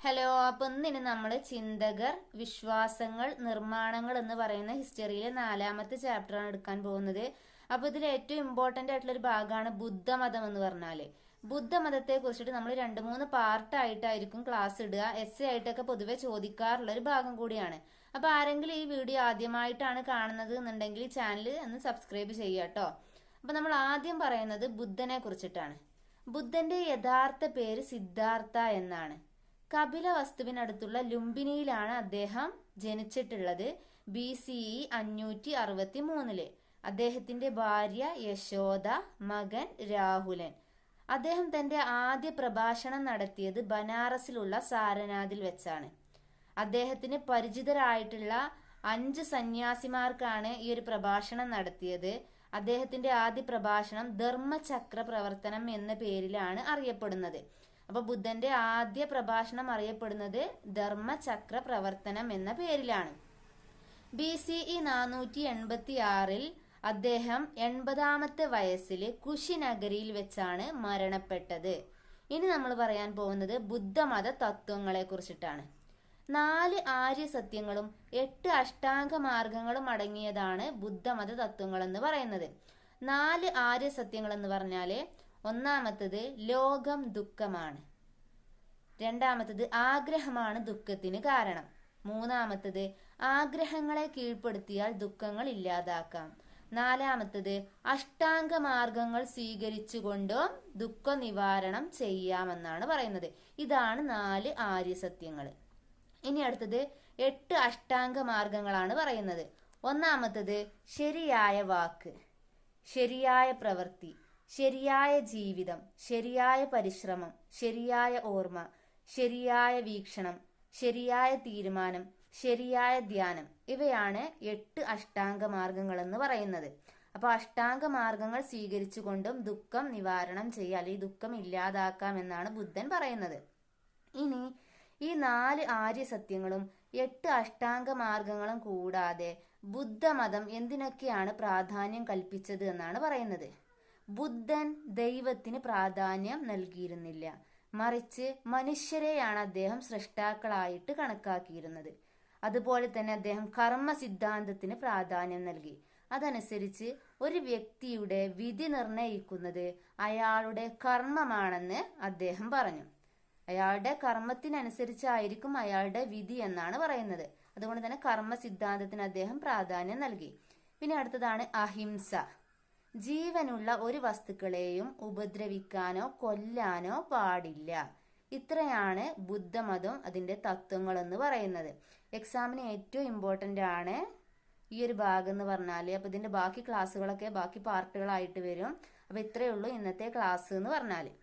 Hello, അപ്പൊ ഇന്നിന് നമ്മൾ ചിന്തകർ, വിശ്വാസങ്ങൾ, നിർമ്മാണങ്ങൾ എന്ന് പറയുന്ന ഹിസ്റ്ററിയിലെ 4ാമത്തെ ചാപ്റ്ററാണ് എടുക്കാൻ പോകുന്നത്. അപ്പൊ ഇതിൽ ഏറ്റവും ഇമ്പോർട്ടന്റ് ആയിട്ടുള്ള ഒരു ഭാഗമാണ് ബുദ്ധമതം എന്ന് പറഞ്ഞാല്. ബുദ്ധമതത്തെ കുറിച്ചിട്ട് നമ്മൾ 2-3 പാർട്ടായിട്ടായിരിക്കും ക്ലാസ് ഇടുക. എസ് എ ആയിട്ടൊക്കെ പൊതുവെ ചോദിക്കാറുള്ള ഒരു ഭാഗം കൂടിയാണ്. അപ്പൊ ആരെങ്കിലും ഈ വീഡിയോ ആദ്യമായിട്ടാണ് കാണുന്നത് എന്നുണ്ടെങ്കിൽ ചാനൽ ഒന്ന് സബ്സ്ക്രൈബ് ചെയ്യുക കേട്ടോ. അപ്പൊ നമ്മൾ ആദ്യം പറയുന്നത് ബുദ്ധനെ കുറിച്ചിട്ടാണ്. ബുദ്ധന്റെ യഥാർത്ഥ പേര് സിദ്ധാർത്ഥ എന്നാണ്. കപില വസ്തുവിനടുത്തുള്ള ലുംബിനിയിലാണ് അദ്ദേഹം ജനിച്ചിട്ടുള്ളത്. BCE 563. അദ്ദേഹത്തിന്റെ ഭാര്യ യശോദ, മകൻ രാഹുലൻ. അദ്ദേഹം തന്റെ ആദ്യ പ്രഭാഷണം നടത്തിയത് ബനാറസിലുള്ള സാരനാഥിൽ വെച്ചാണ്. അദ്ദേഹത്തിന് പരിചിതരായിട്ടുള്ള 5 സന്യാസിമാർക്കാണ് ഈ ഒരു പ്രഭാഷണം നടത്തിയത്. അദ്ദേഹത്തിന്റെ ആദ്യ പ്രഭാഷണം ധർമ്മചക്ര പ്രവർത്തനം എന്ന പേരിലാണ് അറിയപ്പെടുന്നത്. അപ്പൊ ബുദ്ധന്റെ ആദ്യ പ്രഭാഷണം അറിയപ്പെടുന്നത് ധർമ്മചക്ര പ്രവർത്തനം എന്ന പേരിലാണ്. BCE 486 അദ്ദേഹം 80ാമത്തെ വയസ്സിൽ കുശിനഗരിയിൽ വെച്ചാണ് മരണപ്പെട്ടത്. ഇനി നമ്മൾ പറയാൻ പോകുന്നത് ബുദ്ധമത തത്വങ്ങളെ കുറിച്ചിട്ടാണ്. 4 ആര്യസത്യങ്ങളും 8 അഷ്ടാംഗ മാർഗങ്ങളും അടങ്ങിയതാണ് ബുദ്ധമത തത്വങ്ങൾ എന്ന് പറയുന്നത്. 4 ആര്യസത്യങ്ങൾ എന്ന് പറഞ്ഞാല് ഒന്നാമത്തത് ലോകം ദുഃഖമാണ്. രണ്ടാമത്തത് ആഗ്രഹമാണ് ദുഃഖത്തിന് കാരണം. മൂന്നാമത്തത് ആഗ്രഹങ്ങളെ കീഴ്പ്പെടുത്തിയാൽ ദുഃഖങ്ങൾ ഇല്ലാതാക്കാം. 4ാമത്തത് അഷ്ടാംഗ മാർഗങ്ങൾ സ്വീകരിച്ചുകൊണ്ടും ദുഃഖ നിവാരണം ചെയ്യാമെന്നാണ് പറയുന്നത്. ഇതാണ് 4 ആര്യസത്യങ്ങൾ. ഇനി അടുത്തത് 8 അഷ്ടാംഗ മാർഗങ്ങളാണ് പറയുന്നത്. ഒന്നാമത്തത് ശരിയായ വാക്ക്, ശരിയായ പ്രവൃത്തി, ശരിയായ ജീവിതം, ശരിയായ പരിശ്രമം, ശരിയായ ഓർമ്മ, ശരിയായ വീക്ഷണം, ശരിയായ തീരുമാനം, ശരിയായ ധ്യാനം. ഇവയാണ് 8 അഷ്ടാംഗ മാർഗങ്ങൾ എന്ന് പറയുന്നത്. അപ്പൊ അഷ്ടാംഗ മാർഗങ്ങൾ സ്വീകരിച്ചുകൊണ്ടും ദുഃഖം നിവാരണം ചെയ്യുക, അല്ലെങ്കിൽ ദുഃഖം ഇല്ലാതാക്കാം എന്നാണ് ബുദ്ധൻ പറയുന്നത്. ഇനി ഈ 4 ആര്യസത്യങ്ങളും 8 അഷ്ടാംഗ മാർഗങ്ങളും കൂടാതെ ബുദ്ധമതം എന്തിനൊക്കെയാണ് പ്രാധാന്യം കൽപ്പിച്ചത് എന്നാണ് പറയുന്നത്. ബുദ്ധൻ ദൈവത്തിന് പ്രാധാന്യം നൽകിയിരുന്നില്ല, മറിച്ച് മനുഷ്യരെയാണ് അദ്ദേഹം സൃഷ്ടാക്കളായിട്ട് കണക്കാക്കിയിരുന്നത്. അതുപോലെ തന്നെ അദ്ദേഹം കർമ്മ സിദ്ധാന്തത്തിന് പ്രാധാന്യം നൽകി. അതനുസരിച്ച് ഒരു വ്യക്തിയുടെ വിധി നിർണയിക്കുന്നത് അയാളുടെ കർമ്മമാണെന്ന് അദ്ദേഹം പറഞ്ഞു. അയാളുടെ കർമ്മത്തിനനുസരിച്ചായിരിക്കും അയാളുടെ വിധി എന്നാണ് പറയുന്നത്. അതുകൊണ്ട് തന്നെ കർമ്മ സിദ്ധാന്തത്തിന് അദ്ദേഹം പ്രാധാന്യം നൽകി. പിന്നെ അടുത്തതാണ് അഹിംസ. ജീവനുള്ള ഒരു വസ്തുക്കളെയും ഉപദ്രവിക്കാനോ കൊല്ലാനോ പാടില്ല. ഇത്രയാണ് ബുദ്ധമതം അതിന്റെ തത്വങ്ങൾ എന്ന് പറയുന്നത്. എക്സാമിന് ഏറ്റവും ഇമ്പോർട്ടന്റ് ആണ് ഈ ഒരു ഭാഗം എന്ന് പറഞ്ഞാല്. അപ്പൊ ഇതിന്റെ ബാക്കി ക്ലാസ്സുകളൊക്കെ ബാക്കി പാർട്ടുകളായിട്ട് വരും. അപ്പൊ ഇത്രയേ ഉള്ളൂ ഇന്നത്തെ ക്ലാസ് എന്ന് പറഞ്ഞാല്.